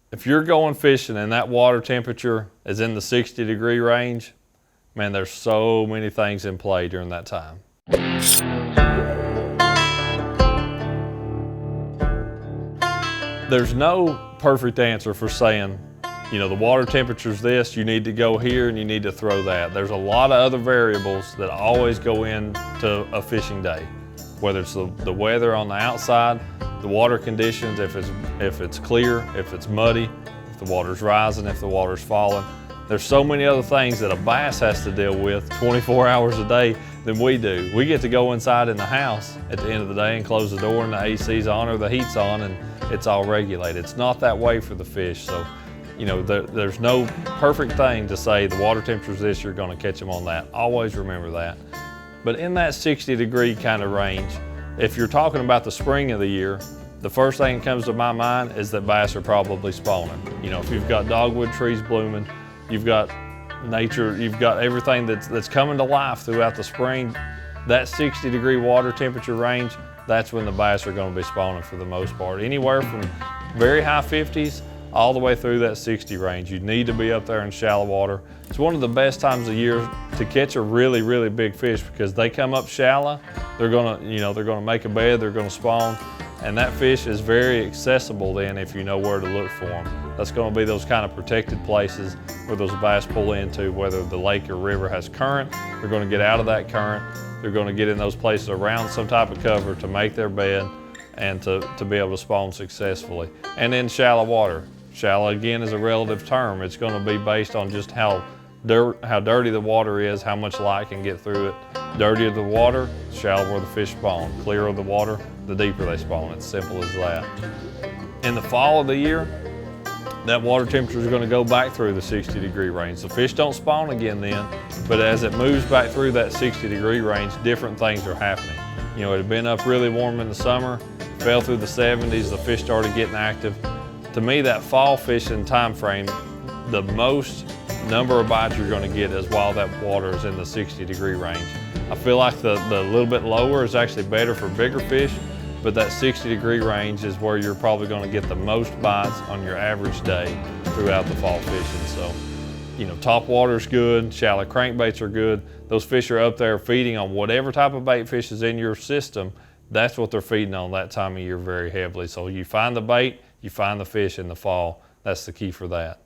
if you're going fishing and that water temperature is in the 60-degree range, man, there's so many things in play during that time. There's no perfect answer for saying, you know, the water temperature's this, you need to go here and you need to throw that. There's a lot of other variables that always go into a fishing day, whether it's the weather on the outside, the water conditions, if it's clear, if it's muddy, if the water's rising, if the water's falling. There's so many other things that a bass has to deal with 24 hours a day than we do. We get to go inside in the house at the end of the day and close the door and the AC's on or the heat's on and it's all regulated. It's not that way for the fish. So, you know, there's no perfect thing to say the water temperature's this, you're gonna catch them on that. Always remember that. But in that 60-degree kind of range, if you're talking about the spring of the year, the first thing that comes to my mind is that bass are probably spawning. You know, if you've got dogwood trees blooming, you've got nature, you've got everything that's coming to life throughout the spring, that 60-degree water temperature range, that's when the bass are going to be spawning for the most part. Anywhere from very high 50s all the way through that 60 range. You need to be up there in shallow water. It's one of the best times of year to catch a really, really big fish because they come up shallow, they're gonna make a bed, they're gonna spawn, and that fish is very accessible then if you know where to look for them. That's gonna be those kind of protected places where those bass pull into, whether the lake or river has current, they're gonna get out of that current, they're gonna get in those places around some type of cover to make their bed and to be able to spawn successfully. And in shallow water. Shallow, again, is a relative term. It's going to be based on just how dirty the water is, how much light can get through it. Dirtier the water, shallower the fish spawn. Clearer the water, the deeper they spawn. It's simple as that. In the fall of the year, that water temperature is going to go back through the 60-degree range. The fish don't spawn again then, but as it moves back through that 60-degree range, different things are happening. You know, it had been up really warm in the summer, fell through the 70s, the fish started getting active. To me, that fall fishing time frame, the most number of bites you're going to get is while that water is in the 60-degree range. I feel like the little bit lower is actually better for bigger fish, but that 60-degree range is where you're probably going to get the most bites on your average day throughout the fall fishing. So, you know, top water's good, shallow crankbaits are good. Those fish are up there feeding on whatever type of bait fish is in your system. That's what they're feeding on that time of year very heavily. So you find the bait, you find the fish in the fall. That's the key for that.